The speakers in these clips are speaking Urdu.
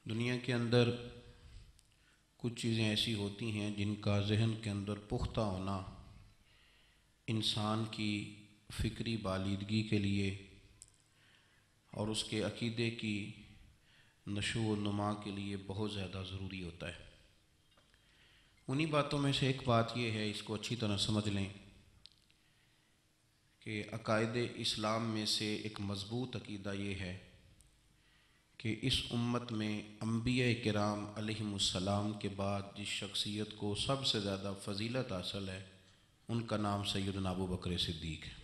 دنیا کے اندر کچھ چیزیں ایسی ہوتی ہیں جن کا ذہن کے اندر پختہ ہونا انسان کی فکری بالیدگی کے لیے اور اس کے عقیدے کی نشو و نما کے لیے بہت زیادہ ضروری ہوتا ہے۔ انہی باتوں میں سے ایک بات یہ ہے، اس کو اچھی طرح سمجھ لیں کہ عقائد اسلام میں سے ایک مضبوط عقیدہ یہ ہے کہ اس امت میں انبیاء کرام علیہم السلام کے بعد جس شخصیت کو سب سے زیادہ فضیلت حاصل ہے ان کا نام سیدنا ابو بکر صدیق ہے۔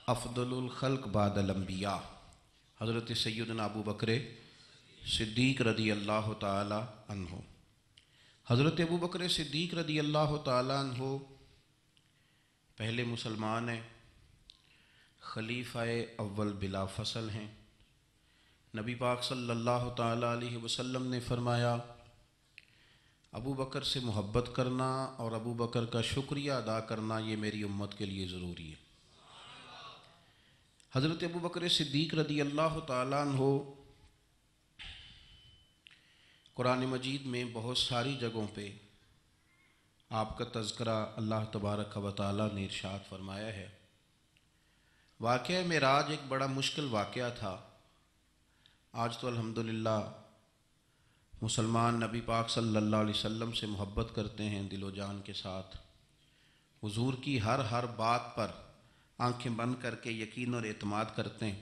افضل الخلق بعد الانبیاء حضرت سیدنا ابو بکر صدیق رضی اللہ تعالی عنہ۔ حضرت ابو بکر صدیق رضی اللہ تعالی عنہ پہلے مسلمان ہیں، خلیفہ اول بلا فصل ہیں۔ نبی پاک صلی اللہ تعالی علیہ وسلم نے فرمایا ابو بکر سے محبت کرنا اور ابو بکر کا شکریہ ادا کرنا یہ میری امت کے لیے ضروری ہے۔ حضرت ابو بکر صدیق رضی اللہ تعالیٰ عنہ قرآن مجید میں بہت ساری جگہوں پہ آپ کا تذکرہ اللہ تبارک و تعالیٰ نے ارشاد فرمایا ہے۔ واقعہ معراج ایک بڑا مشکل واقعہ تھا۔ آج تو الحمدللہ مسلمان نبی پاک صلی اللہ علیہ وسلم سے محبت کرتے ہیں دل و جان کے ساتھ، حضور کی ہر بات پر آنکھیں بند کر کے یقین اور اعتماد کرتے ہیں،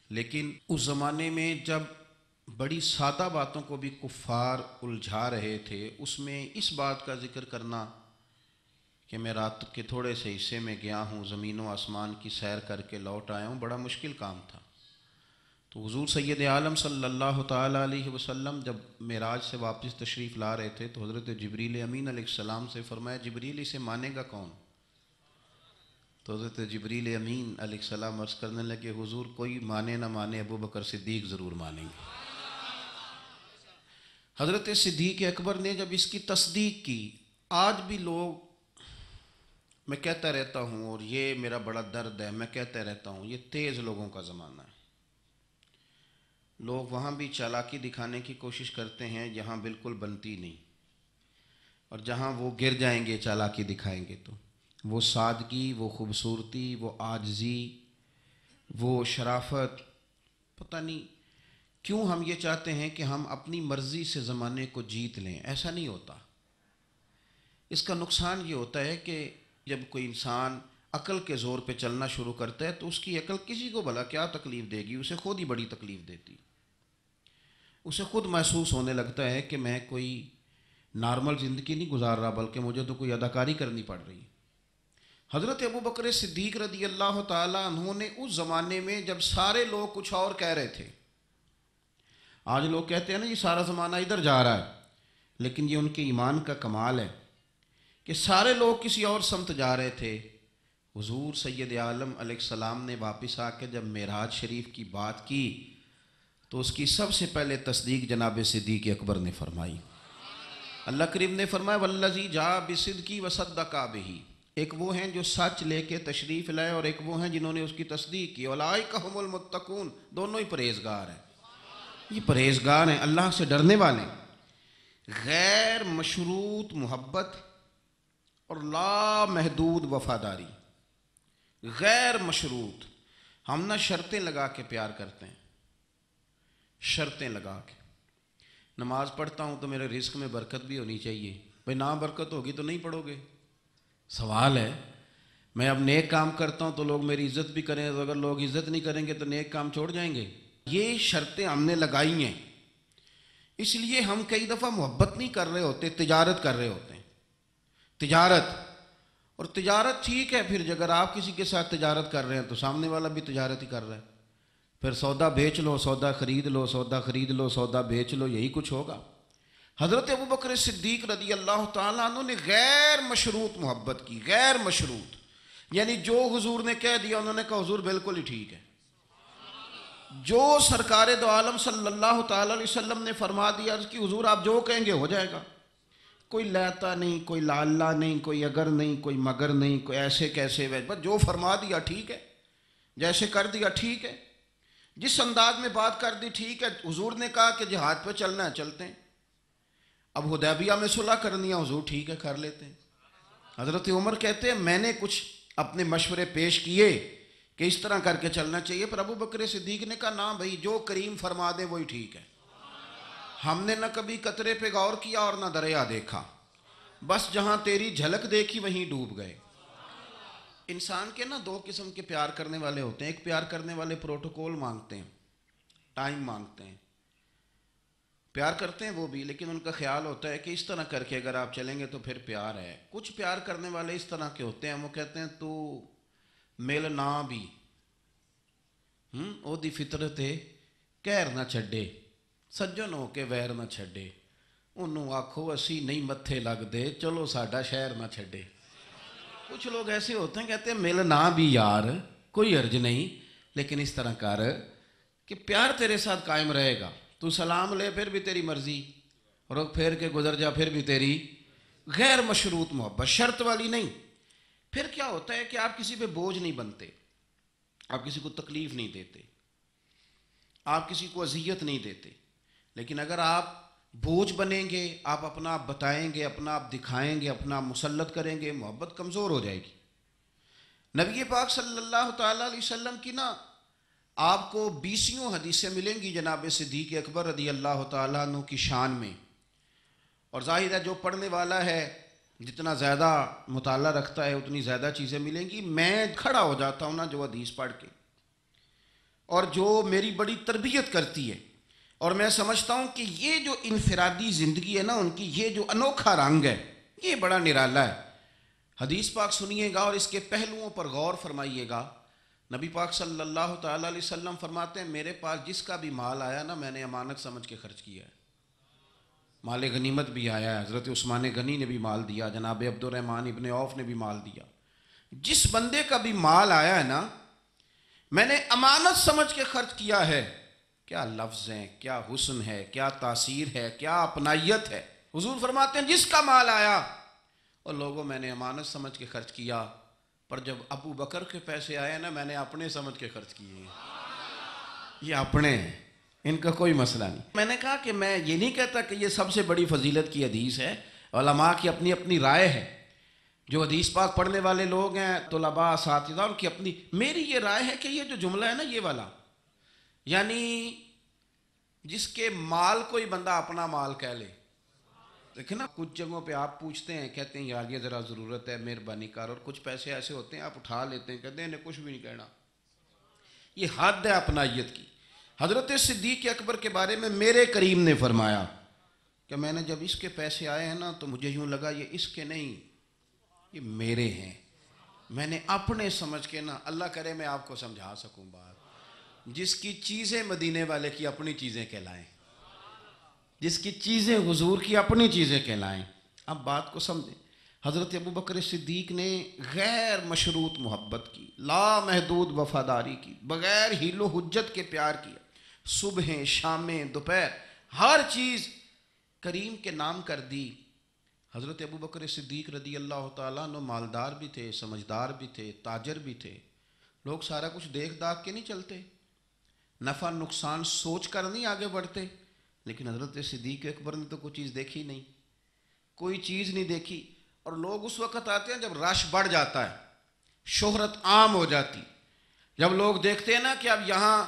لیکن اس زمانے میں جب بڑی سادہ باتوں کو بھی کفار الجھا رہے تھے، اس میں اس بات کا ذکر کرنا کہ میں رات کے تھوڑے سے حصے میں گیا ہوں، زمین و آسمان کی سیر کر کے لوٹ آیا ہوں، بڑا مشکل کام تھا۔ تو حضور سید عالم صلی اللہ تعالیٰ علیہ وسلم جب معراج سے واپس تشریف لا رہے تھے تو حضرت جبریل امین علیہ السلام سے فرمایا جبریل اسے مانے گا کون؟ تو حضرت جبریل امین علیہ السلام عرض کرنے لگے حضور کوئی مانے نہ مانے ابو بکر صدیق ضرور مانیں گے۔ حضرت صدیق اکبر نے جب اس کی تصدیق کی، آج بھی لوگ، میں کہتا رہتا ہوں اور یہ میرا بڑا درد ہے، میں کہتا رہتا ہوں یہ تیز لوگوں کا زمانہ ہے۔ لوگ وہاں بھی چالاکی دکھانے کی کوشش کرتے ہیں جہاں بالکل بنتی نہیں، اور جہاں وہ گر جائیں گے چالاکی دکھائیں گے تو وہ سادگی، وہ خوبصورتی، وہ عاجزی، وہ شرافت، پتہ نہیں کیوں ہم یہ چاہتے ہیں کہ ہم اپنی مرضی سے زمانے کو جیت لیں۔ ایسا نہیں ہوتا۔ اس کا نقصان یہ ہوتا ہے کہ جب کوئی انسان عقل کے زور پہ چلنا شروع کرتا ہے تو اس کی عقل کسی کو بھلا کیا تکلیف دے گی، اسے خود ہی بڑی تکلیف دیتی، اسے خود محسوس ہونے لگتا ہے کہ میں کوئی نارمل زندگی نہیں گزار رہا بلکہ مجھے تو کوئی اداکاری کرنی پڑ رہی ہے۔ حضرت ابو بکر صدیق رضی اللہ تعالیٰ عنہ نے اس زمانے میں جب سارے لوگ کچھ اور کہہ رہے تھے، آج لوگ کہتے ہیں نا یہ سارا زمانہ ادھر جا رہا ہے، لیکن یہ ان کے ایمان کا کمال ہے کہ سارے لوگ کسی اور سمت جا رہے تھے، حضور سید عالم علیہ السلام نے واپس آ کے جب معراج شریف کی بات کی تو اس کی سب سے پہلے تصدیق جناب صدیق اکبر نے فرمائی۔ اللہ کریم نے فرمایا والذی جاء بصدق وصدق بہ، ایک وہ ہیں جو سچ لے کے تشریف لائے اور ایک وہ ہیں جنہوں نے اس کی تصدیق کی، اولئک ھم المتقون، دونوں ہی پرہیزگار ہیں۔ یہ پرہیزگار ہیں، اللہ سے ڈرنے والے، غیر مشروط محبت اور لا محدود وفاداری، غیر مشروط۔ ہم نہ شرطیں لگا کے پیار کرتے ہیں، شرطیں لگا کے۔ نماز پڑھتا ہوں تو میرے رزق میں برکت بھی ہونی چاہیے، بھئی نہ برکت ہوگی تو نہیں پڑھو گے، سوال ہے۔ میں اب نیک کام کرتا ہوں تو لوگ میری عزت بھی کریں، تو اگر لوگ عزت نہیں کریں گے تو نیک کام چھوڑ جائیں گے۔ یہ شرطیں ہم نے لگائی ہیں، اس لیے ہم کئی دفعہ محبت نہیں کر رہے ہوتے، تجارت کر رہے ہوتے ہیں، تجارت۔ اور تجارت ٹھیک ہے، پھر اگر آپ کسی کے ساتھ تجارت کر رہے ہیں تو سامنے والا بھی تجارت ہی کر رہا ہے، پھر سودا بیچ لو، سودا خرید لو، سودا خرید لو، سودا بیچ لو، یہی کچھ ہوگا۔ حضرت ابو بکر صدیق رضی اللہ تعالیٰ عنہ نے غیر مشروط محبت کی، غیر مشروط، یعنی جو حضور نے کہہ دیا انہوں نے کہا حضور بالکل ہی ٹھیک ہے، جو سرکار دو عالم صلی اللہ تعالیٰ علیہ وسلم نے فرما دیا کہ حضور آپ جو کہیں گے ہو جائے گا، کوئی لیتا نہیں، کوئی لالا نہیں، کوئی اگر نہیں، کوئی مگر نہیں، کوئی ایسے کیسے، بس جو فرما دیا ٹھیک ہے، جیسے کر دیا ٹھیک ہے۔ جس انداز میں بات کر دی ٹھیک ہے، حضور نے کہا کہ جہاد پہ چلنا ہے چلتے ہیں، اب حدیبیہ میں صلح کرنی ہے، حضور ٹھیک ہے کر لیتے ہیں۔ حضرت عمر کہتے ہیں میں نے کچھ اپنے مشورے پیش کیے کہ اس طرح کر کے چلنا چاہیے، پر ابو بکر صدیق نے کہا نا بھائی جو کریم فرما دے وہی ٹھیک ہے، ہم نے نہ کبھی قطرے پہ غور کیا اور نہ دریا دیکھا، بس جہاں تیری جھلک دیکھی وہیں ڈوب گئے۔ انسان کے نا دو قسم کے پیار کرنے والے ہوتے ہیں، ایک پیار کرنے والے پروٹوکول مانگتے ہیں، ٹائم مانگتے ہیں، پیار کرتے ہیں وہ بھی، لیکن ان کا خیال ہوتا ہے کہ اس طرح کر کے اگر آپ چلیں گے تو پھر پیار ہے۔ کچھ پیار کرنے والے اس طرح کے ہوتے ہیں، وہ کہتے ہیں تو مل نہ بھی او دی فطرت ہے کہر نہ چھڈے، سجن ہو کے ویر نہ چھڈے، انہوں آکھو اسی نہیں متھے لگ دے، چلو ساڈا شہر نہ چھڈے۔ کچھ لوگ ایسے ہوتے ہیں کہتے ہیں مل نہ بھی یار کوئی عرض نہیں، لیکن اس طرح کر کہ پیار تیرے ساتھ قائم رہے گا، تو سلام لے پھر بھی تیری مرضی، رخ پھیر کے گزر جا پھر بھی تیری، غیر مشروط محبت، شرط والی نہیں۔ پھر کیا ہوتا ہے کہ آپ کسی پہ بوجھ نہیں بنتے، آپ کسی کو تکلیف نہیں دیتے، آپ کسی کو اذیت نہیں دیتے، لیکن اگر آپ بوجھ بنیں گے، آپ اپنا آپ بتائیں گے، اپنا آپ دکھائیں گے، اپنا آپ مسلط کریں گے، محبت کمزور ہو جائے گی۔ نبی پاک صلی اللہ تعالیٰ علیہ وسلم کی نا آپ کو 20 حدیثیں ملیں گی جناب صدیق اکبر رضی اللہ تعالیٰ عنہ کی شان میں، اور ظاہر ہے جو پڑھنے والا ہے جتنا زیادہ مطالعہ رکھتا ہے اتنی زیادہ چیزیں ملیں گی۔ میں کھڑا ہو جاتا ہوں نا جو حدیث پڑھ کے، اور جو میری بڑی تربیت کرتی ہے، اور میں سمجھتا ہوں کہ یہ جو انفرادی زندگی ہے نا ان کی، یہ جو انوکھا رنگ ہے یہ بڑا نرالا ہے۔ حدیث پاک سنیے گا اور اس کے پہلوؤں پر غور فرمائیے گا۔ نبی پاک صلی اللہ تعالیٰ علیہ وسلم فرماتے ہیں میرے پاس جس کا بھی مال آیا نا میں نے امانت سمجھ کے خرچ کیا ہے۔ مال غنیمت بھی آیا ہے، حضرت عثمان غنی نے بھی مال دیا، جناب عبد الرحمن ابن عوف نے بھی مال دیا، جس بندے کا بھی مال آیا ہے نا میں نے امانت سمجھ کے خرچ کیا ہے۔ کیا لفظ ہیں، کیا حسن ہے، کیا تاثیر ہے، کیا اپنائیت ہے۔ حضور فرماتے ہیں جس کا مال آیا اور لوگوں میں نے امانت سمجھ کے خرچ کیا، پر جب ابو بکر کے پیسے آئے نا میں نے اپنے سمجھ کے خرچ کیے ہیں، یہ اپنے ہیں، ان کا کوئی مسئلہ نہیں۔ میں نے کہا کہ میں یہ نہیں کہتا کہ یہ سب سے بڑی فضیلت کی حدیث ہے، علماء کی اپنی اپنی رائے ہے، جو حدیث پاک پڑھنے والے لوگ ہیں طلباء اساتذہ ان کی اپنی، میری یہ رائے ہے کہ یہ جو جملہ ہے نا یہ والا، یعنی جس کے مال کوئی بندہ اپنا مال کہہ لے، دیکھیں نا کچھ جگہوں پہ آپ پوچھتے ہیں کہتے ہیں یار یہ ذرا ضرورت ہے مہربانی کر، اور کچھ پیسے ایسے ہوتے ہیں آپ اٹھا لیتے ہیں کہتے ہیں انہیں کچھ بھی نہیں کہنا، یہ حد ہے اپنائیت کی۔ حضرت صدیق اکبر کے بارے میں میرے کریم نے فرمایا کہ میں نے جب اس کے پیسے آئے ہیں نا تو مجھے یوں لگا یہ اس کے نہیں یہ میرے ہیں، میں نے اپنے سمجھ کے نا، اللہ کرے میں آپ کو سمجھا سکوں بات، جس کی چیزیں مدینے والے کی اپنی چیزیں کہلائیں، جس کی چیزیں حضور کی اپنی چیزیں کہلائیں۔ اب بات کو سمجھیں، حضرت ابو بکر صدیق نے غیر مشروط محبت کی، لا محدود وفاداری کی، بغیر حیل و حجت کے پیار کیا، صبحیں شامیں دوپہر ہر چیز کریم کے نام کر دی۔ حضرت ابو بکر صدیق رضی اللہ تعالیٰ عنہ مالدار بھی تھے، سمجھدار بھی تھے، تاجر بھی تھے، لوگ سارا کچھ دیکھ داکھ کے نہیں چلتے، نفع نقصان سوچ کر نہیں آگے بڑھتے، لیکن حضرت صدیق اکبر نے تو کوئی چیز دیکھی نہیں، کوئی چیز نہیں دیکھی، اور لوگ اس وقت آتے ہیں جب رش بڑھ جاتا ہے، شہرت عام ہو جاتی، جب لوگ دیکھتے ہیں نا کہ اب یہاں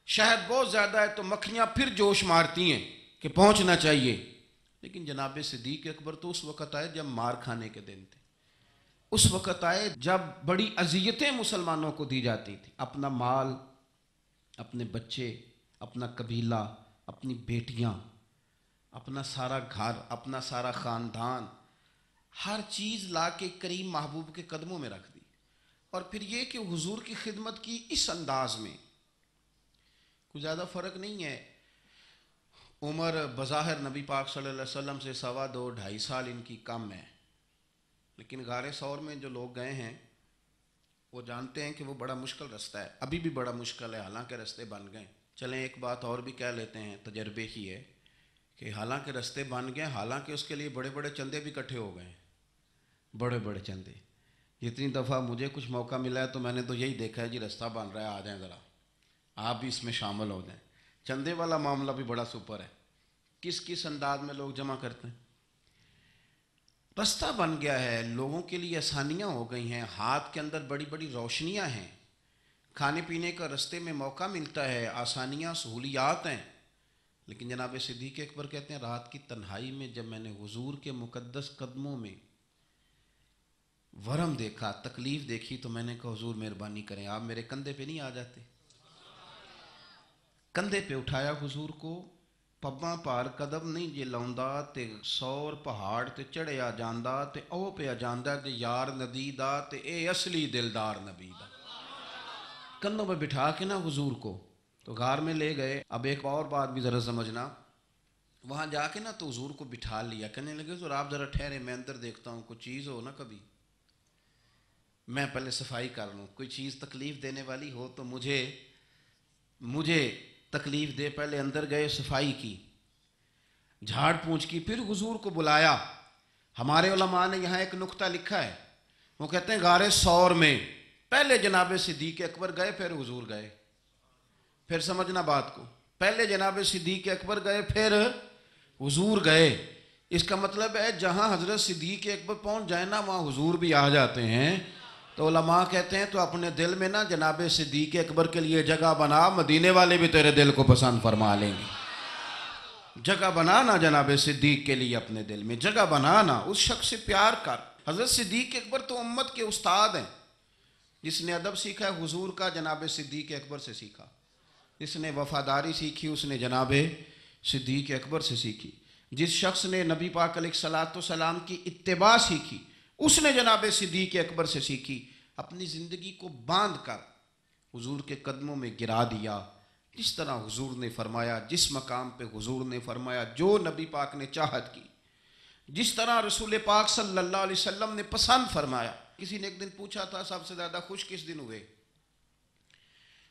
شہد بہت زیادہ ہے تو مکھیاں پھر جوش مارتی ہیں کہ پہنچنا چاہیے، لیکن جناب صدیق اکبر تو اس وقت آئے جب مار کھانے کے دن تھے، اس وقت آئے جب بڑی اذیتیں مسلمانوں کو دی جاتی تھی، اپنا مال، اپنے بچے، اپنا قبیلہ، اپنی بیٹیاں، اپنا سارا گھر، اپنا سارا خاندان، ہر چیز لا کے کریم محبوب کے قدموں میں رکھ دی، اور پھر یہ کہ حضور کی خدمت کی اس انداز میں، کوئی زیادہ فرق نہیں ہے۔ عمر بظاہر نبی پاک صلی اللہ علیہ وسلم سے 2.25 2.5 سال ان کی کم ہے، لیکن غار ثور میں جو لوگ گئے ہیں وہ جانتے ہیں کہ وہ بڑا مشکل رستہ ہے، ابھی بھی بڑا مشکل ہے، حالانکہ رستے بن گئے۔ چلیں ایک بات اور بھی کہہ لیتے ہیں، تجربے کی ہے کہ حالانکہ رستے بن گئے، حالانکہ اس کے لیے بڑے بڑے چندے بھی اکٹھے ہو گئے، بڑے بڑے چندے۔ جتنی دفعہ مجھے کچھ موقع ملا ہے تو میں نے تو یہی دیکھا ہے جی رستہ بن رہا ہے، آ جائیں ذرا، آپ بھی اس میں شامل ہو جائیں. چندے والا معاملہ بھی بڑا سپر ہے. کس کس انداز میں لوگ جمع کرتے ہیں. رستہ بن گیا ہے، لوگوں کے لیے آسانیاں ہو گئی ہیں، ہاتھ کے اندر بڑی بڑی روشنیاں ہیں، کھانے پینے کا رستے میں موقع ملتا ہے، آسانیاں سہولیات ہیں. لیکن جناب صدیق اکبر کہتے ہیں رات کی تنہائی میں جب میں نے حضور کے مقدس قدموں میں ورم دیکھا، تکلیف دیکھی، تو میں نے کہا حضور مہربانی کریں، آپ میرے کندھے پہ نہیں آ جاتے. کندھے پہ اٹھایا حضور کو، پباں پار قدم نہیں جے لاؤندا تے سور پہاڑ تے چڑھیا جاندا تے او پہ جاندا تے یار نبی دا تے اے اصلی دلدار نبی دا. کندھوں پہ بٹھا کے نا حضور کو تو غار میں لے گئے. اب ایک اور بات بھی ذرا سمجھنا، وہاں جا کے نا تو حضور کو بٹھا لیا، کہنے لگے تو آپ ذرا ٹھہرے، میں اندر دیکھتا ہوں کوئی چیز ہو نا، کبھی میں پہلے صفائی کر لوں، کوئی چیز تکلیف دینے والی ہو تو مجھے تکلیف دے. پہلے اندر گئے، صفائی کی، جھاڑ پونچھ کی، پھر حضور کو بلایا. ہمارے علماء نے یہاں ایک نقطہ لکھا ہے، وہ کہتے ہیں غار ثور میں پہلے جناب صدیق اکبر گئے پھر حضور گئے. پھر سمجھنا بات کو، پہلے جناب صدیق اکبر گئے پھر حضور گئے. اس کا مطلب ہے جہاں حضرت صدیق اکبر پہنچ جائے نا وہاں حضور بھی آ جاتے ہیں. تو علماء کہتے ہیں تو اپنے دل میں نا جناب صدیق اکبر کے لیے جگہ بنا، مدینے والے بھی تیرے دل کو پسند فرما لیں گے. جگہ بنانا جناب صدیق کے لیے، اپنے دل میں جگہ بنانا، اس شخص سے پیار کر. حضرت صدیق اکبر تو امت کے استاد ہیں. جس نے ادب سیکھا ہے حضور کا جناب صدیق اکبر سے سیکھا، جس نے وفاداری سیکھی اس نے جناب صدیق اکبر سے سیکھی، جس شخص نے نبی پاک علیہ الصلوۃ والسلام کی اتباع سیکھی اس نے جناب صدیق اکبر سے سیکھی. اپنی زندگی کو باندھ کر حضور کے قدموں میں گرا دیا، جس طرح حضور نے فرمایا، جس مقام پہ حضور نے فرمایا، جو نبی پاک نے چاہت کی، جس طرح رسول پاک صلی اللہ علیہ وسلم نے پسند فرمایا. کسی نے ایک دن پوچھا تھا سب سے زیادہ خوش کس دن ہوئے؟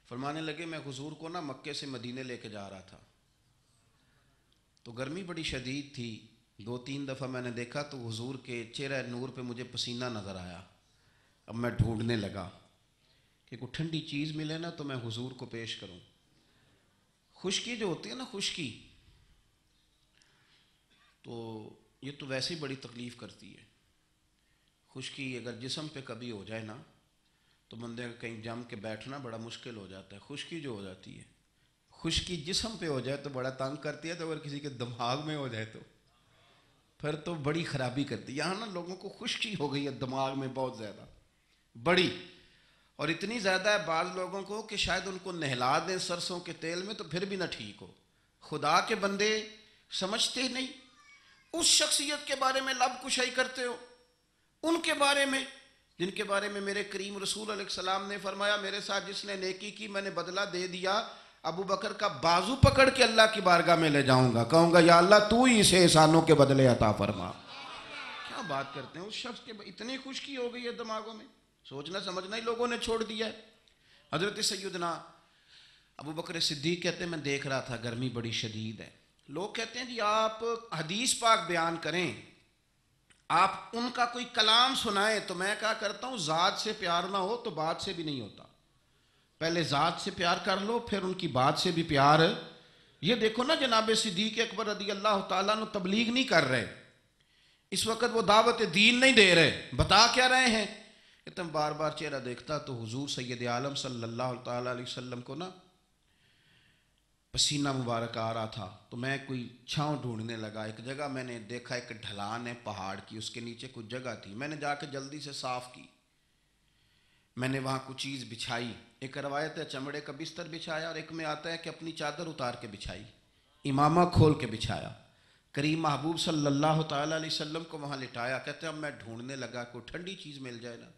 فرمانے لگے میں حضور کو نا مکے سے مدینے لے کے جا رہا تھا تو گرمی بڑی شدید تھی، 2-3 دفعہ میں نے دیکھا تو حضور کے چہرہ نور پہ مجھے پسینہ نظر آیا. اب میں ڈھونڈنے لگا کہ کوئی ٹھنڈی چیز ملے نا تو میں حضور کو پیش کروں. خشکی جو ہوتی ہے نا، خشکی تو یہ تو ویسے ہی بڑی تکلیف کرتی ہے. خشکی اگر جسم پہ کبھی ہو جائے نا تو بندے کا کہیں جم کے بیٹھنا بڑا مشکل ہو جاتا ہے. خشکی جو ہو جاتی ہے، خشکی جسم پہ ہو جائے تو بڑا تنگ کرتی ہے، تو اگر کسی کے دماغ میں ہو جائے تو پھر تو بڑی خرابی کرتی ہے. یہاں نا لوگوں کو خشکی ہو گئی ہے دماغ میں بہت زیادہ، بڑی، اور اتنی زیادہ ہے بعض لوگوں کو کہ شاید ان کو نہلا دیں سرسوں کے تیل میں تو پھر بھی نہ ٹھیک ہو. خدا کے بندے سمجھتے نہیں. اس شخصیت کے بارے میں لب کشائی کرتے ہو، ان کے بارے میں جن کے بارے میں میرے کریم رسول علیہ السلام نے فرمایا میرے ساتھ جس نے نیکی کی میں نے بدلہ دے دیا. ابو بکر کا بازو پکڑ کے اللہ کی بارگاہ میں لے جاؤں گا، کہوں گا یا اللہ تو ہی اسے احسانوں کے بدلے عطا فرما. کیا بات کرتے ہیں، اس شخص کے اتنی خشکی ہو گئی ہے دماغوں میں، سوچنا سمجھنا ہی لوگوں نے چھوڑ دیا ہے. حضرت سیدنا ابو بکر صدیق کہتے ہیں میں دیکھ رہا تھا گرمی بڑی شدید ہے. لوگ کہتے ہیں جی آپ حدیث پاک بیان کریں، آپ ان کا کوئی کلام سنائیں، تو میں کہا کرتا ہوں ذات سے پیار نہ ہو تو بات سے بھی نہیں ہوتا. پہلے ذات سے پیار کر لو پھر ان کی بات سے بھی پیار. یہ دیکھو نا جناب صدیق اکبر رضی اللہ تعالیٰ نے تبلیغ نہیں کر رہے اس وقت، وہ دعوت دین نہیں دے رہے، بتا کیا رہے ہیں کہ تم بار بار چہرہ دیکھتا تو حضور سید عالم صلی اللہ تعالیٰ علیہ وسلم کو نا پسینہ مبارک آ رہا تھا تو میں کوئی چھاؤں ڈھونڈنے لگا. ایک جگہ میں نے دیکھا ایک ڈھلان ہے پہاڑ کی، اس کے نیچے کچھ جگہ تھی، میں نے جا کے جلدی سے صاف کی، میں نے وہاں کچھ چیز بچھائی. ایک روایت ہے چمڑے کا بستر بچھایا، اور ایک میں آتا ہے کہ اپنی چادر اتار کے بچھائی، امامہ کھول کے بچھایا. کریم محبوب صلی اللہ تعالیٰ علیہ وسلم کو وہاں لٹایا. کہتے ہیں اب میں ڈھونڈنے لگا کوئی ٹھنڈی چیز مل جائے نا.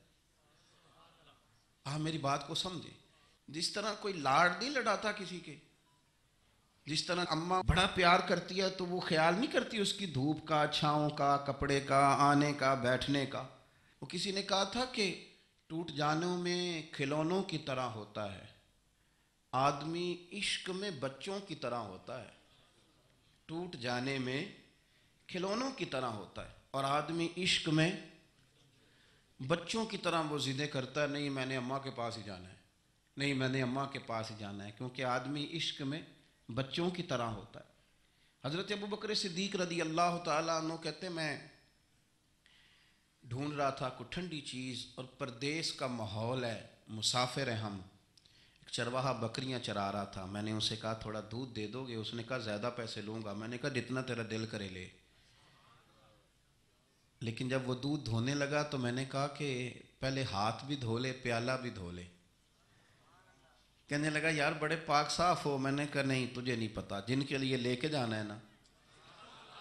میری بات کو سمجھے، جس طرح کوئی لاڑ نہیں لڑاتا کسی کے، جس طرح اماں بڑا پیار کرتی ہے تو وہ خیال نہیں کرتی اس کی دھوپ کا، چھاؤں کا، کپڑے کا، آنے کا، بیٹھنے کا. وہ کسی نے کہا تھا کہ ٹوٹ جانوں میں کھلونوں کی طرح ہوتا ہے، آدمی عشق میں بچوں کی طرح ہوتا ہے. ٹوٹ جانے میں کھلونوں کی طرح ہوتا ہے اور آدمی عشق میں بچوں کی طرح وہ ضدیں کرتا ہے، نہیں میں نے اماں کے پاس ہی جانا ہے، نہیں میں نے اماں کے پاس ہی جانا ہے، کیونکہ آدمی عشق میں بچوں کی طرح ہوتا ہے۔ حضرت ابو بکر صدیق رضی اللہ تعالیٰ عنہ کہتے میں ڈھونڈ رہا تھا کوئی ٹھنڈی چیز، اور پردیس کا ماحول ہے، مسافر ہیں ہم۔ ایک چرواہا بکریاں چرا رہا تھا، میں نے اسے کہا تھوڑا دودھ دے دو گے؟ اس نے کہا زیادہ پیسے لوں گا۔ میں نے کہا جتنا تیرا دل کرے لے۔ لیکن جب وہ دودھ دھونے لگا تو میں نے کہا کہ پہلے ہاتھ بھی دھو لے، پیالہ بھی دھو لے۔ کہنے لگا یار بڑے پاک صاف ہو۔ میں نے کہا نہیں تجھے نہیں پتا، جن کے لیے لے کے جانا ہے نا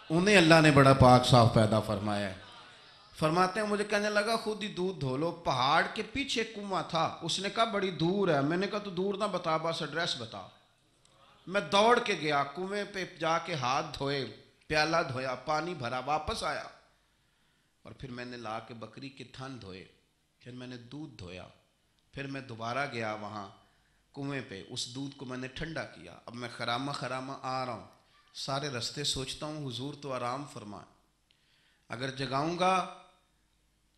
انہیں اللہ نے بڑا پاک صاف پیدا فرمایا ہے۔ فرماتے ہیں مجھے کہنے لگا خود ہی دودھ دھو لو۔ پہاڑ کے پیچھے کنواں تھا، اس نے کہا بڑی دور ہے۔ میں نے کہا تو دور نہ بتا، بس ایڈریس بتا۔ میں دوڑ کے گیا کنویں پہ، جا کے ہاتھ دھوئے، پیالہ دھویا، پانی بھرا، واپس آیا، اور پھر میں نے لا کے بکری کے تھن دھوئے، پھر میں نے دودھ دھویا، پھر میں دوبارہ گیا وہاں کنویں پہ، اس دودھ کو میں نے ٹھنڈا کیا۔ اب میں خرامہ خرامہ آ رہا ہوں، سارے رستے سوچتا ہوں حضور تو آرام فرمائیں، اگر جگاؤں گا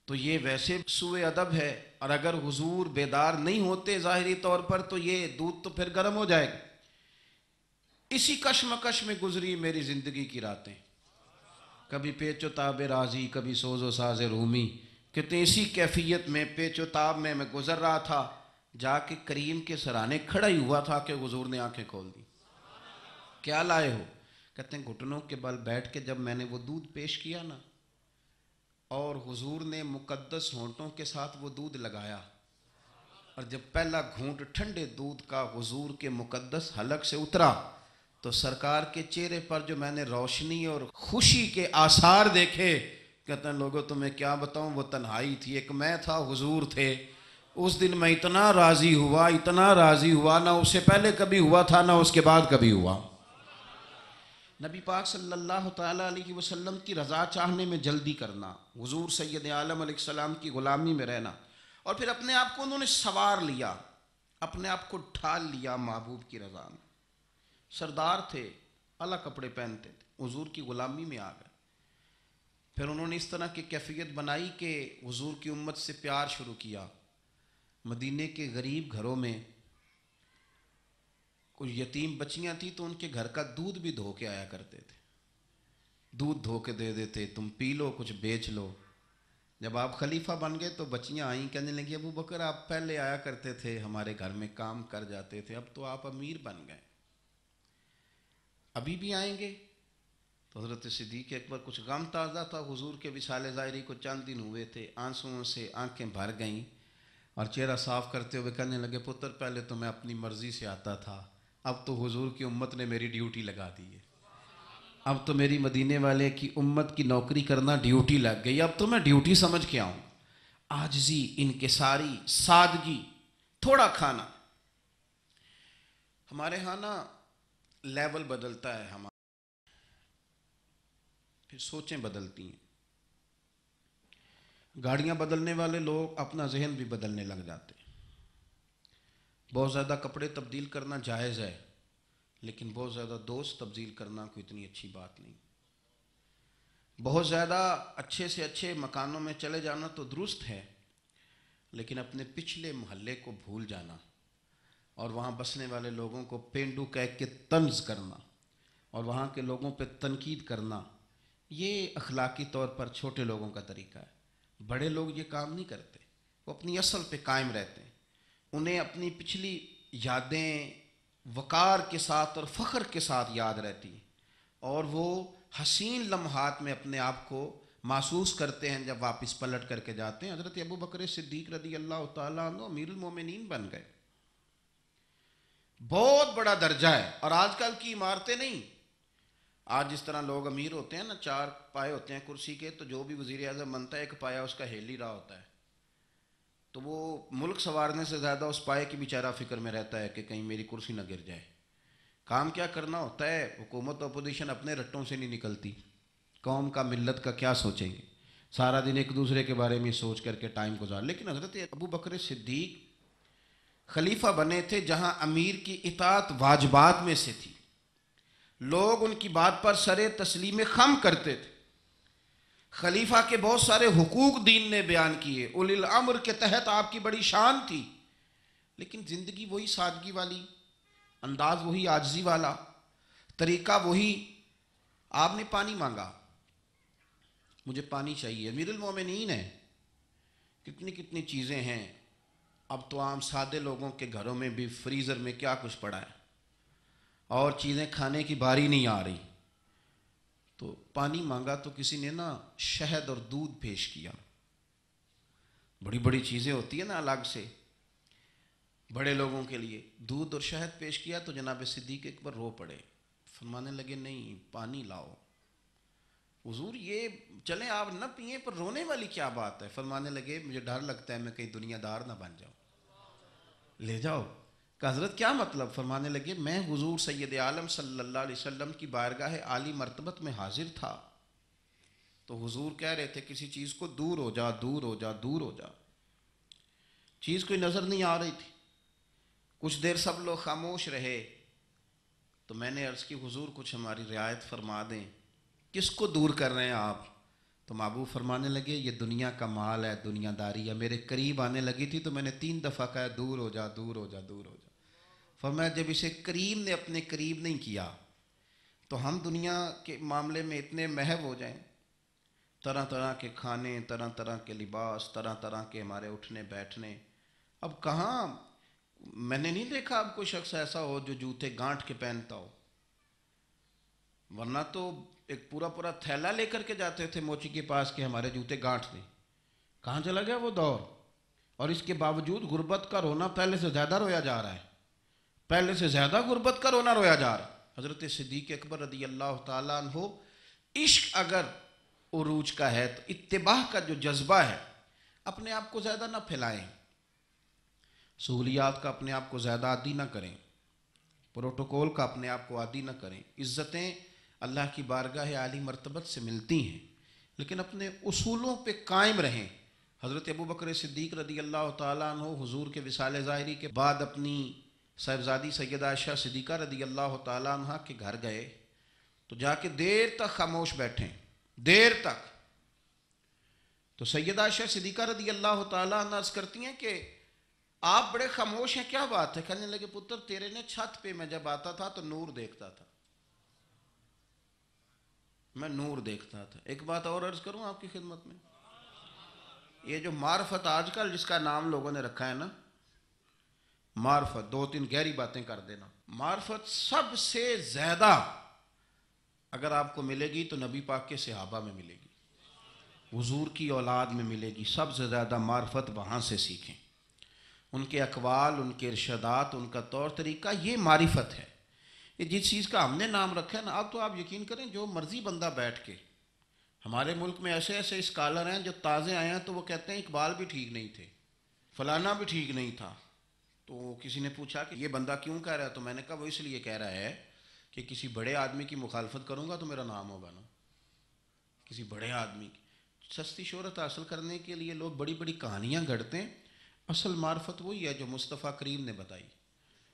تو یہ ویسے سوء ادب ہے، اور اگر حضور بیدار نہیں ہوتے ظاہری طور پر تو یہ دودھ تو پھر گرم ہو جائے گا۔ اسی کشمکش میں گزری میری زندگی کی راتیں، کبھی پیچ و تاب راضی، کبھی سوز و ساز رومی۔ کہتے اسی کیفیت میں پیچ و تاب میں گزر رہا تھا، جا کے کریم کے سرانے کھڑا ہی ہوا تھا کہ حضور نے آنکھیں کھول دی۔ کیا لائے ہو؟ کہتے ہیں گھٹنوں کے بل بیٹھ کے جب میں نے وہ دودھ پیش کیا نا، اور حضور نے مقدس ہونٹوں کے ساتھ وہ دودھ لگایا، اور جب پہلا گھونٹ ٹھنڈے دودھ کا حضور کے مقدس حلق سے اترا تو سرکار کے چہرے پر جو میں نے روشنی اور خوشی کے آثار دیکھے، کہتے ہیں لوگوں تمہیں کیا بتاؤں، وہ تنہائی تھی، ایک میں تھا، حضور تھے۔ اس دن میں اتنا راضی ہوا، اتنا راضی ہوا، نہ اس سے پہلے کبھی ہوا تھا نہ اس کے بعد کبھی ہوا۔ نبی پاک صلی اللہ تعالیٰ علیہ وسلم کی رضا چاہنے میں جلدی کرنا، حضور سید عالم علیہ السلام کی غلامی میں رہنا، اور پھر اپنے آپ کو انہوں نے سوار لیا، اپنے آپ کو ڈھال لیا محبوب کی رضا میں۔ سردار تھے، اعلیٰ کپڑے پہنتے تھے، حضور کی غلامی میں آ گئے۔ پھر انہوں نے اس طرح کی کیفیت بنائی کہ حضور کی امت سے پیار شروع کیا۔ مدینے کے غریب گھروں میں کچھ یتیم بچیاں تھیں تو ان کے گھر کا دودھ بھی دھو کے آیا کرتے تھے، دودھ دھو کے دے دیتے، تم پی لو کچھ بیچ لو۔ جب آپ خلیفہ بن گئے تو بچیاں آئیں، کہنے لگی ابو بکر آپ پہلے آیا کرتے تھے، ہمارے گھر میں کام کر جاتے تھے، اب تو آپ امیر بن گئے، ابھی بھی آئیں گے؟ تو حضرت صدیق اکبر کچھ غم تازہ تھا، حضور کے وصال ظاہری کو چند دن ہوئے تھے، آنسوؤں سے آنکھیں بھر گئیں، اور چہرہ صاف کرتے ہوئے کہنے لگے پتر پہلے تو میں اپنی مرضی سے آتا تھا، اب تو حضور کی امت نے میری ڈیوٹی لگا دی ہے، اب تو میری مدینے والے کی امت کی نوکری کرنا ڈیوٹی لگ گئی، اب تو میں ڈیوٹی سمجھ کے آؤں۔ عاجزی، انکساری، سادگی، تھوڑا کھانا۔ ہمارے ہاں نا لیول بدلتا ہے، ہمارا پھر سوچیں بدلتی ہیں، گاڑیاں بدلنے والے لوگ اپنا ذہن بھی بدلنے لگ جاتے ہیں۔ بہت زیادہ کپڑے تبدیل کرنا جائز ہے، لیکن بہت زیادہ دوست تبدیل کرنا کوئی اتنی اچھی بات نہیں۔ بہت زیادہ اچھے سے اچھے مکانوں میں چلے جانا تو درست ہے، لیکن اپنے پچھلے محلے کو بھول جانا اور وہاں بسنے والے لوگوں کو پینڈو کہہ کے طنز کرنا اور وہاں کے لوگوں پہ تنقید کرنا، یہ اخلاقی طور پر چھوٹے لوگوں کا طریقہ ہے۔ بڑے لوگ یہ کام نہیں کرتے، وہ اپنی اصل پہ قائم رہتے ہیں، انہیں اپنی پچھلی یادیں وقار کے ساتھ اور فخر کے ساتھ یاد رہتی ہیں، اور وہ حسین لمحات میں اپنے آپ کو محسوس کرتے ہیں جب واپس پلٹ کر کے جاتے ہیں۔ حضرت ابو بکر صدیق رضی اللہ تعالیٰ عنہ امیر المومنین بن گئے، بہت بڑا درجہ ہے، اور آج کل کی عمارتیں نہیں۔ آج جس طرح لوگ امیر ہوتے ہیں نا، 4 پائے ہوتے ہیں کرسی کے، تو جو بھی وزیر اعظم بنتا ہے 1 پایا اس کا ہیل ہی رہا ہوتا ہے، تو وہ ملک سنوارنے سے زیادہ اس پائے کی بیچارہ فکر میں رہتا ہے کہ کہیں میری کرسی نہ گر جائے۔ کام کیا کرنا ہوتا ہے، حکومت اپوزیشن اپنے رٹوں سے نہیں نکلتی، قوم کا ملت کا کیا سوچیں گے، سارا دن ایک دوسرے کے بارے میں سوچ کر کے ٹائم گزار۔ لیکن حضرت ابو بکر صدیق خلیفہ بنے تھے جہاں امیر کی اطاعت واجبات میں سے تھی، لوگ ان کی بات پر سر تسلیم خم کرتے تھے۔ خلیفہ کے بہت سارے حقوق دین نے بیان کیے، اولی الامر کے تحت آپ کی بڑی شان تھی، لیکن زندگی وہی سادگی والی، انداز وہی عاجزی والا، طریقہ وہی. آپ نے پانی مانگا، مجھے پانی چاہیے، امیر المومنین ہے. کتنی کتنی چیزیں ہیں. اب تو عام سادے لوگوں کے گھروں میں بھی فریزر میں کیا کچھ پڑا ہے، اور چیزیں کھانے کی باری نہیں آ رہی. تو پانی مانگا تو کسی نے نا شہد اور دودھ پیش کیا. بڑی بڑی چیزیں ہوتی ہیں نا الگ سے بڑے لوگوں کے لیے. دودھ اور شہد پیش کیا تو جناب صدیق اکبر رو پڑے، فرمانے لگے نہیں پانی لاؤ. حضور یہ چلیں آپ نہ پئیں، پر رونے والی کیا بات ہے؟ فرمانے لگے مجھے ڈر لگتا ہے میں کہیں دنیا دار نہ بن جاؤں. لے جاؤ. کہ حضرت کیا مطلب؟ فرمانے لگے میں حضور سید عالم صلی اللہ علیہ وسلم کی بارگاہ عالی مرتبت میں حاضر تھا، تو حضور کہہ رہے تھے کسی چیز کو دور ہو جا، دور ہو جا، دور ہو جا. چیز کوئی نظر نہیں آ رہی تھی. کچھ دیر سب لوگ خاموش رہے تو میں نے عرض کی حضور کچھ ہماری رعایت فرما دیں، کس کو دور کر رہے ہیں آپ؟ تو محبوب فرمانے لگے یہ دنیا کا مال ہے، دنیا داری ہے. میرے قریب آنے لگی تھی تو میں نے 3 دفعہ کہا دور ہو جا، دور ہو جا، دور ہو جا. فرمایا جب اسے کریم نے اپنے قریب نہیں کیا تو ہم دنیا کے معاملے میں اتنے محو ہو جائیں. طرح طرح کے کھانے، طرح طرح کے لباس، طرح طرح کے ہمارے اٹھنے بیٹھنے. اب کہاں میں نے نہیں دیکھا اب کوئی شخص ایسا ہو جو جوتے گانٹھ کے پہنتا ہو، ورنہ تو ایک پورا پورا تھیلا لے کر کے جاتے تھے موچی کے پاس کہ ہمارے جوتے گانٹھ دیں. کہاں چلا گیا وہ دور؟ اور اس کے باوجود غربت کا رونا پہلے سے زیادہ رویا جا رہا ہے، پہلے سے زیادہ غربت کا رونا رویا جا رہا ہے. حضرت صدیق اکبر رضی اللہ تعالیٰ عنہ، عشق اگر عروج کا ہے تو اتباع کا جو جذبہ ہے، اپنے آپ کو زیادہ نہ پھیلائیں، سہولیات کا اپنے آپ کو زیادہ عادی نہ کریں، پروٹوکول کا اپنے آپ کو عادی نہ کریں. عزتیں اللہ کی بارگاہ عالی مرتبت سے ملتی ہیں، لیکن اپنے اصولوں پہ قائم رہیں. حضرت ابوبکر صدیق رضی اللہ تعالیٰ عنہ حضور کے وصال ظاہری کے بعد اپنی صاحبزادی سیدہ عائشہ صدیقہ رضی اللہ تعالیٰ عنہ کے گھر گئے تو جا کے دیر تک خاموش بیٹھیں، دیر تک. تو سیدہ عائشہ صدیقہ رضی اللہ تعالیٰ عنہ عرض کرتی ہیں کہ آپ بڑے خاموش ہیں، کیا بات ہے؟ کہنے لگے پتر تیرے نے چھت پہ میں جب آتا تھا تو نور دیکھتا تھا، میں نور دیکھتا تھا. ایک بات اور عرض کروں آپ کی خدمت میں، یہ جو معرفت آج کل جس کا نام لوگوں نے رکھا ہے نا معرفت، 2-3 گہری باتیں کر دینا. معرفت سب سے زیادہ اگر آپ کو ملے گی تو نبی پاک کے صحابہ میں ملے گی، حضور کی اولاد میں ملے گی. سب سے زیادہ معرفت وہاں سے سیکھیں، ان کے اقوال، ان کے ارشادات، ان کا طور طریقہ، یہ معرفت ہے. یہ جس چیز کا ہم نے نام رکھا ہے نا، اب تو آپ یقین کریں جو مرضی بندہ بیٹھ کے، ہمارے ملک میں ایسے ایسے اسکالر ہیں جو تازے آئے ہیں تو وہ کہتے ہیں اقبال بھی ٹھیک نہیں تھے، فلانا بھی ٹھیک نہیں تھا. تو کسی نے پوچھا کہ یہ بندہ کیوں کہہ رہا ہے؟ تو میں نے کہا وہ اس لیے کہہ رہا ہے کہ کسی بڑے آدمی کی مخالفت کروں گا تو میرا نام ہوگا نا. کسی بڑے آدمی کی سستی شہرت حاصل کرنے کے لیے لوگ بڑی بڑی کہانیاں گھڑتے ہیں. اصل معرفت وہی ہے جو مصطفیٰ کریم نے بتائی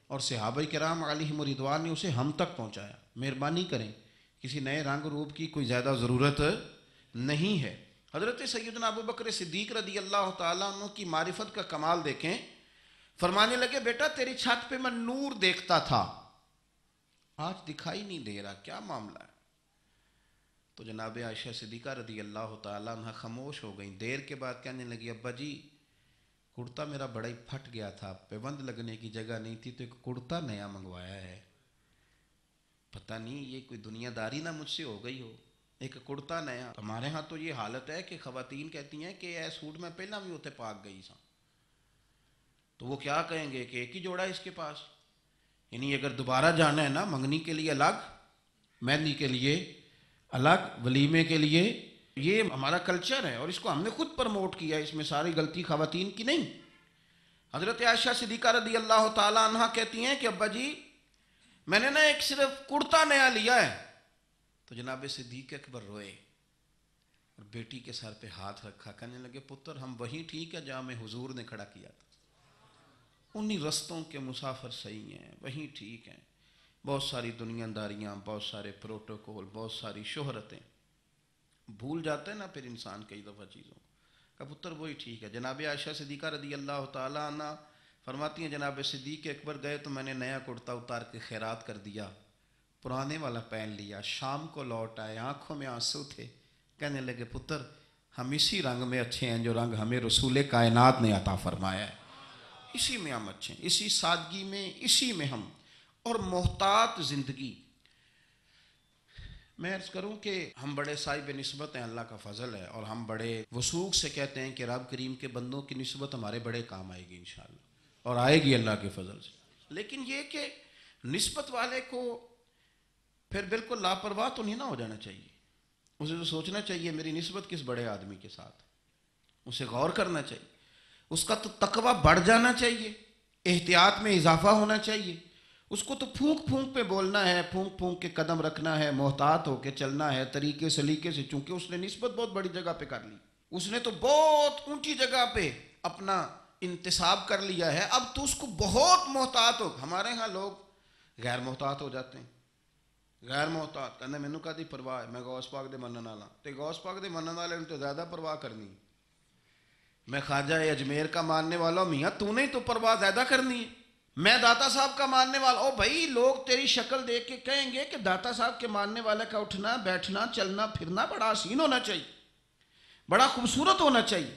اور صحابہ کرام علیہم رضوان نے اسے ہم تک پہنچایا. مہربانی کریں، کسی نئے رنگ روپ کی کوئی زیادہ ضرورت نہیں ہے. حضرت سیدنا ابوبکر صدیق رضی اللہ تعالیٰ عنہ کی معرفت کا کمال دیکھیں. فرمانے لگے بیٹا تیری چھت پہ میں نور دیکھتا تھا، آج دکھائی نہیں دے رہا، کیا معاملہ ہے؟ تو جناب عائشہ صدیقہ رضی اللہ تعالیٰ عنہ خاموش ہو گئیں. دیر کے بعد کہنے لگی ابا جی کرتا میرا بڑا ہی پھٹ گیا تھا، پیوند لگنے کی جگہ نہیں تھی تو ایک کرتا نیا منگوایا ہے، پتہ نہیں یہ کوئی دنیا داری نہ مجھ سے ہو گئی ہو، ایک کرتا نیا. ہمارے ہاں تو یہ حالت ہے کہ خواتین کہتی ہیں کہ اے سوٹ میں پہلا بھی ہوتے پاک گئی سا، تو وہ کیا کہیں گے کہ ایک ہی جوڑا ہے اس کے پاس. یعنی اگر دوبارہ جانا ہے نا منگنی کے لیے الگ، مہندی کے لیے الگ، ولیمے کے لیے، یہ ہمارا کلچر ہے اور اس کو ہم نے خود پرموٹ کیا. اس میں ساری غلطی خواتین کی نہیں. حضرت عائشہ صدیقہ رضی اللہ تعالیٰ عنہ کہتی ہیں کہ ابا جی میں نے نا ایک صرف کرتا نیا لیا ہے. تو جناب صدیق اکبر روئے اور بیٹی کے سر پہ ہاتھ رکھا، کہنے لگے پتر ہم وہیں ٹھیک ہے جہاں میں حضور نے کھڑا کیا تھا، انہی رستوں کے مسافر صحیح ہیں، وہیں ٹھیک ہیں. بہت ساری دنیا داریاں، بہت سارے پروٹوکول، بہت ساری شہرتیں، بھول جاتے ہیں نا پھر انسان کئی دفعہ چیزوں کا. پتر وہی ٹھیک ہے. جناب عائشہ صدیقہ رضی اللہ تعالیٰ عنہ فرماتی ہیں جناب صدیق اکبر گئے تو میں نے نیا کرتا اتار کے خیرات کر دیا، پرانے والا پہن لیا، شام کو لوٹ آئے، آنکھوں میں آنسو تھے، کہنے لگے پتر ہم اسی رنگ میں اچھے ہیں جو رنگ ہمیں رسول کائنات نے عطا فرمایا ہے، اسی میں ہم اچھے ہیں، اسی سادگی میں، اسی میں ہم۔ اور محتاط زندگی، میں عرض کروں کہ ہم بڑے صاحب نسبت ہیں، اللہ کا فضل ہے، اور ہم بڑے وثوق سے کہتے ہیں کہ رب کریم کے بندوں کی نسبت ہمارے بڑے کام آئے گی انشاءاللہ، اور آئے گی اللہ کے فضل سے۔ لیکن یہ کہ نسبت والے کو پھر بالکل لاپرواہ تو نہیں نہ ہو جانا چاہیے، اسے تو سوچنا چاہیے میری نسبت کس بڑے آدمی کے ساتھ، اسے غور کرنا چاہیے، اس کا تو تقوی بڑھ جانا چاہیے، احتیاط میں اضافہ ہونا چاہیے، اس کو تو پھونک پھونک پہ بولنا ہے، پھونک پھونک کے قدم رکھنا ہے، محتاط ہو کے چلنا ہے، طریقے سلیقے سے، چونکہ اس نے نسبت بہت بڑی جگہ پہ کر لی، اس نے تو بہت اونچی جگہ پہ اپنا انتصاب کر لیا ہے، اب تو اس کو بہت محتاط ہو۔ ہمارے ہاں لوگ غیر محتاط ہو جاتے ہیں، غیر محتاط کہنا مینوں کادی پرواہ ہے، میں غوث پاک دے منن والا، تے غوث پاک دے منن والے نے تو زیادہ پرواہ کرنی، میں خواجہ اجمیر کا ماننے والا ہوں، میاں تو نے تو پرواہ زیادہ کرنی ہے، میں داتا صاحب کا ماننے والا، او بھائی لوگ تیری شکل دیکھ کے کہیں گے کہ داتا صاحب کے ماننے والے کا اٹھنا بیٹھنا چلنا پھرنا بڑا حسین ہونا چاہیے، بڑا خوبصورت ہونا چاہیے،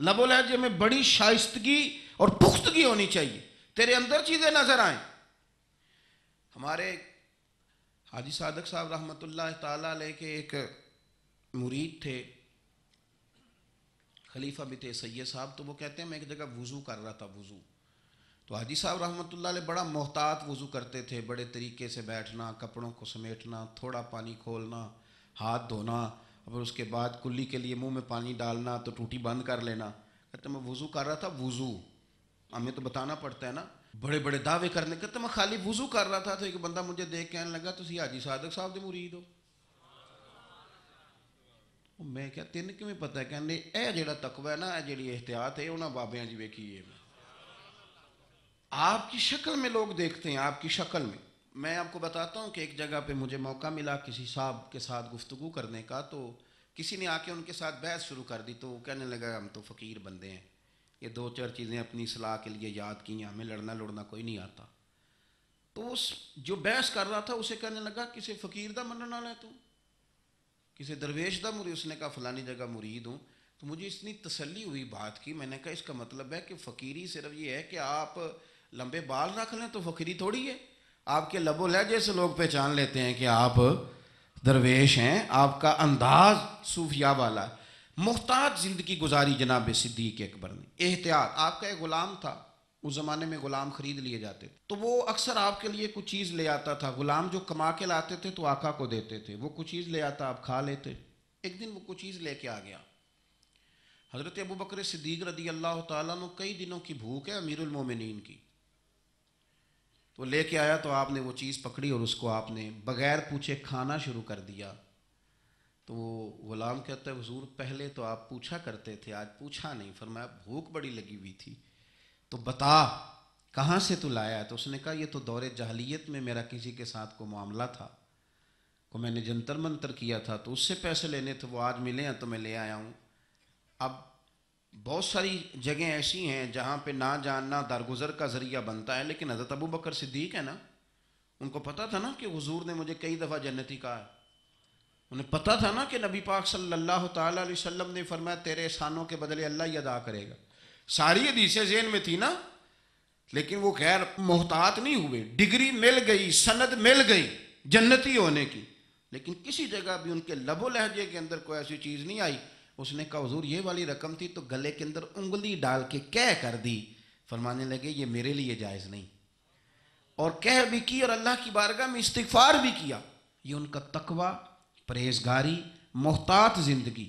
لب و لہجے میں بڑی شائستگی اور پختگی ہونی چاہیے، تیرے اندر چیزیں نظر آئیں۔ ہمارے حاجی صادق صاحب رحمۃ اللہ تعالیٰ علیہ کے ایک مرید تھے خلیفہ بت سید صاحب، تو وہ کہتے ہیں میں ایک جگہ وضو کر رہا تھا، وضو تو حاجی صاحب رحمۃ اللہ علیہ بڑا محتاط وضو کرتے تھے، بڑے طریقے سے بیٹھنا، کپڑوں کو سمیٹنا، تھوڑا پانی کھولنا، ہاتھ دھونا، اور اس کے بعد کلی کے لیے منہ میں پانی ڈالنا تو ٹوٹی بند کر لینا، کہتے میں وضو کر رہا تھا، وضو ہمیں تو بتانا پڑتا ہے نا، بڑے بڑے دعوے کرنے، کہتے میں خالی وضو کر رہا تھا، تو ایک بندہ مجھے دیکھ کہنے لگا تسی حاجی صادق صاحب دے مرید ہو، میں کیا تین کیویں پتہ ہے، کہنے اے جیڑا تقوی ہے نا، اے جیڑی احتیاط ہے انہاں بابیاں جی ویکھی ہے، آپ کی شکل میں لوگ دیکھتے ہیں، آپ کی شکل میں۔ میں آپ کو بتاتا ہوں کہ ایک جگہ پہ مجھے موقع ملا کسی صاحب کے ساتھ گفتگو کرنے کا، تو کسی نے آ کے ان کے ساتھ بحث شروع کر دی، تو وہ کہنے لگا ہم تو فقیر بندے ہیں، یہ دو چار چیزیں اپنی اصلاح کے لیے یاد کی ہیں، ہمیں لڑنا کوئی نہیں آتا، تو اس جو بحث کر رہا تھا اسے کہنے لگا کسی فقیر دا منن والا ہے تو کسی درویش دا مرید، اس نے کہا فلانی جگہ مرید ہوں، تو مجھے اتنی تسلی ہوئی بات کی، میں نے کہا اس کا مطلب ہے کہ فقیری صرف یہ ہے کہ آپ لمبے بال رکھ لیں تو فقیری تھوڑی ہے، آپ کے لب و لہجے سے لوگ پہچان لیتے ہیں کہ آپ درویش ہیں، آپ کا انداز صوفیاء والا ہے۔ محتاط زندگی گزاری جناب صدیق اکبر نے، احتیاط، آپ کا ایک غلام تھا، اس زمانے میں غلام خرید لیے جاتے تھے، تو وہ اکثر آپ کے لیے کچھ چیز لے آتا تھا، غلام جو کما کے لاتے تھے تو آقا کو دیتے تھے، وہ کچھ چیز لے آتا آپ کھا لیتے، ایک دن وہ کچھ چیز لے کے آ گیا، حضرت ابو بکر صدیق رضی اللہ تعالیٰ عنہ کئی دنوں کی بھوک ہے امیر المومنین کی، تو لے کے آیا تو آپ نے وہ چیز پکڑی اور اس کو آپ نے بغیر پوچھے کھانا شروع کر دیا، تو وہ غلام کہتا ہے حضور پہلے تو آپ پوچھا کرتے تھے، آج پوچھا نہیں، فرمایا بھوک بڑی لگی ہوئی تھی، تو بتا کہاں سے تو لایا ہے، تو اس نے کہا یہ تو دور جاہلیت میں میرا کسی کے ساتھ کو معاملہ تھا، کو میں نے جنتر منتر کیا تھا تو اس سے پیسے لینے تھے، وہ آج ملے ہیں تو میں لے آیا ہوں۔ اب بہت ساری جگہیں ایسی ہیں جہاں پہ نہ جاننا درگزر کا ذریعہ بنتا ہے، لیکن حضرت ابو بکر صدیق ہے نا، ان کو پتہ تھا نا کہ حضور نے مجھے کئی دفعہ جنتی کہا ہے، انہیں پتہ تھا نا کہ نبی پاک صلی اللہ تعالیٰ علیہ وسلم نے فرمایا تیرے احسانوں کے بدلے اللہ ہی ادا کرے گا، ساری حدیثیں ذہن میں تھی نا، لیکن وہ غیر محتاط نہیں ہوئے، ڈگری مل گئی، سند مل گئی جنتی ہونے کی، لیکن کسی جگہ بھی ان کے لب و لہجے کے اندر کوئی ایسی چیز نہیں آئی، اس نے کہا حضور یہ والی رقم تھی تو گلے کے اندر انگلی ڈال کے کہہ کر دی، فرمانے لگے یہ میرے لیے جائز نہیں، اور کہہ بھی کی اور اللہ کی بارگاہ میں استغفار بھی کیا، یہ ان کا تقوی، پرہیزگاری، محتاط زندگی۔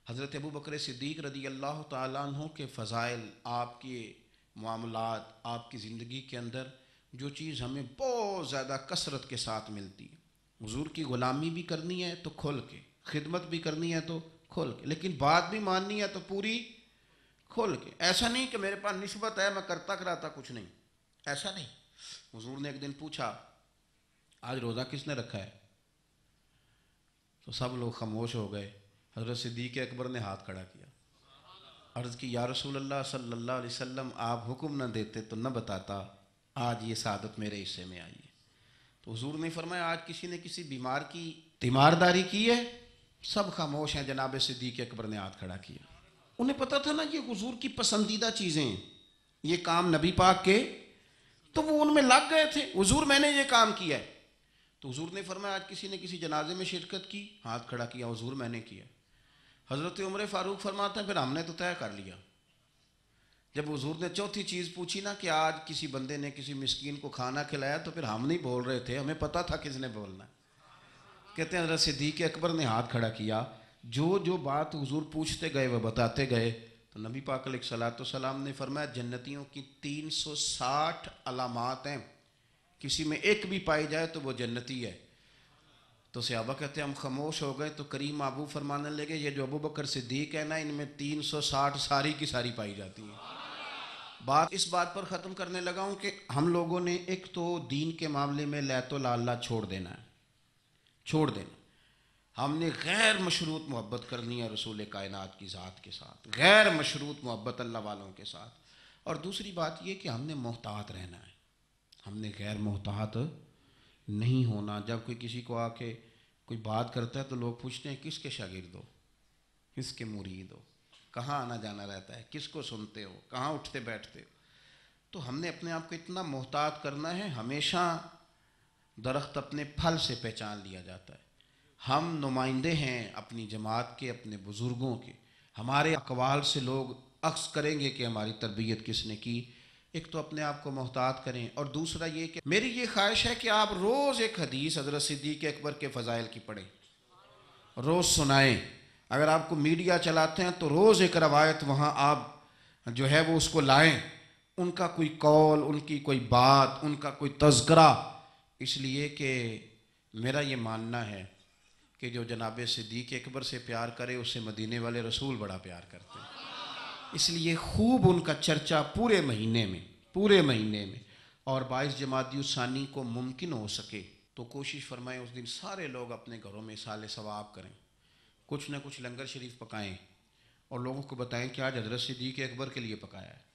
حضرت ابو بکر صدیق رضی اللہ تعالیٰ عنہ کے فضائل، آپ کے معاملات، آپ کی زندگی کے اندر جو چیز ہمیں بہت زیادہ کثرت کے ساتھ ملتی ہے، حضور کی غلامی بھی کرنی ہے تو کھل کے، خدمت بھی کرنی ہے تو کھل کے، لیکن بات بھی ماننی ہے تو پوری کھل کے، ایسا نہیں کہ میرے پاس نسبت ہے میں کرتا کراتا کچھ نہیں، ایسا نہیں۔ حضور نے ایک دن پوچھا آج روزہ کس نے رکھا ہے، تو سب لوگ خاموش ہو گئے، حضرت صدیق اکبر نے ہاتھ کھڑا کیا، عرض کی یا رسول اللہ صلی اللہ علیہ وسلم آپ حکم نہ دیتے تو نہ بتاتا، آج یہ سعادت میرے حصے میں آئی ہے۔ تو حضور نے فرمایا آج کسی نے کسی بیمار کی تیمارداری کی ہے؟ سب خاموش ہیں۔ جناب صدیق اکبر نے ہاتھ کھڑا کیا، انہیں پتہ تھا نا یہ حضور کی پسندیدہ چیزیں ہیں، یہ کام نبی پاک کے، تو وہ ان میں لگ گئے تھے، حضور میں نے یہ کام کیا ہے۔ تو حضور نے فرمایا آج کسی نے کسی جنازے میں شرکت کی؟ ہاتھ کھڑا کیا، حضور میں نے کیا۔ حضرت عمر فاروق فرماتے ہیں پھر ہم نے تو طے کر لیا۔ جب حضور نے چوتھی چیز پوچھی نا کہ آج کسی بندے نے کسی مسکین کو کھانا کھلایا، تو پھر ہم نہیں بول رہے تھے، ہمیں پتہ تھا کس نے بولنا ہے۔ کہتے ہیں حضرت صدیق اکبر نے ہاتھ کھڑا کیا، جو بات حضور پوچھتے گئے وہ بتاتے گئے۔ تو نبی پاک علیہ الصلوۃ والسلام نے فرمایا جنتیوں کی 360 علامات ہیں، کسی میں ایک بھی پائی جائے تو وہ جنتی ہے۔ تو صحابہ کہتے ہیں ہم خاموش ہو گئے۔ تو کریم ابو فرمانے لگے یہ جو ابو بکر صدیق ہے نا، ان میں 360 ساری کی ساری پائی جاتی ہیں۔ بات اس بات پر ختم کرنے لگا ہوں کہ ہم لوگوں نے ایک تو دین کے معاملے میں لیت و لالا چھوڑ دینا ہے، چھوڑ دینا۔ ہم نے غیر مشروط محبت کرنی ہے رسول کائنات کی ذات کے ساتھ، غیر مشروط محبت اللہ والوں کے ساتھ۔ اور دوسری بات یہ کہ ہم نے محتاط رہنا ہے، ہم نے غیر محتاط نہیں ہونا۔ جب کوئی کسی کو آ کے کوئی بات کرتا ہے تو لوگ پوچھتے ہیں کس کے شاگرد ہو، کس کے مرید ہو، کہاں آنا جانا رہتا ہے، کس کو سنتے ہو، کہاں اٹھتے بیٹھتے ہو۔ تو ہم نے اپنے آپ کو اتنا محتاط کرنا ہے۔ ہمیشہ درخت اپنے پھل سے پہچان لیا جاتا ہے۔ ہم نمائندے ہیں اپنی جماعت کے، اپنے بزرگوں کے۔ ہمارے اقوال سے لوگ عکس کریں گے کہ ہماری تربیت کس نے کی۔ ایک تو اپنے آپ کو محتاط کریں، اور دوسرا یہ کہ میری یہ خواہش ہے کہ آپ روز ایک حدیث حضرت صدیق اکبر کے فضائل کی پڑھیں، روز سنائیں۔ اگر آپ کو میڈیا چلاتے ہیں تو روز ایک روایت وہاں آپ جو ہے وہ اس کو لائیں، ان کا کوئی قول، ان کی کوئی بات، ان کا کوئی تذکرہ۔ اس لیے کہ میرا یہ ماننا ہے کہ جو جناب صدیق اکبر سے پیار کرے اسے مدینے والے رسول بڑا پیار کرتے ہیں۔ اس لیے خوب ان کا چرچا پورے مہینے میں، اور 22 جمادی الثانی کو ممکن ہو سکے تو کوشش فرمائیں اس دن سارے لوگ اپنے گھروں میں اصال ثواب کریں، کچھ نہ کچھ لنگر شریف پکائیں، اور لوگوں کو بتائیں کہ آج حضرت صدیق اکبر کے لیے پکایا ہے،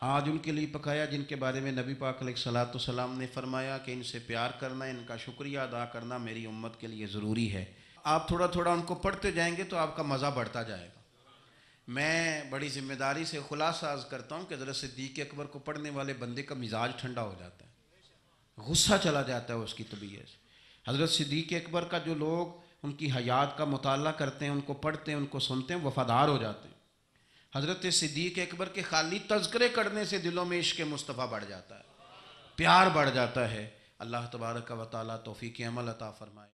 آج ان کے لیے پکایا جن کے بارے میں نبی پاک علیہ الصلوۃ والسلام نے فرمایا کہ ان سے پیار کرنا، ان کا شکریہ ادا کرنا میری امت کے لیے ضروری ہے۔ آپ تھوڑا تھوڑا ان کو پڑھتے جائیں گے تو آپ کا مزہ بڑھتا جائے گا۔ میں بڑی ذمہ داری سے خلاصہ عرض کرتا ہوں کہ حضرت صدیق اکبر کو پڑھنے والے بندے کا مزاج ٹھنڈا ہو جاتا ہے، غصہ چلا جاتا ہے اس کی طبیعت سے۔ حضرت صدیق اکبر کا جو لوگ ان کی حیات کا مطالعہ کرتے ہیں، ان کو پڑھتے ہیں، ان کو سنتے ہیں، وفادار ہو جاتے ہیں۔ حضرت صدیق اکبر کے خالی تذکرے کرنے سے دلوں میں عشق مصطفیٰ بڑھ جاتا ہے، پیار بڑھ جاتا ہے۔ اللہ تبارک و تعالیٰ توفیق عمل عطا فرمائے۔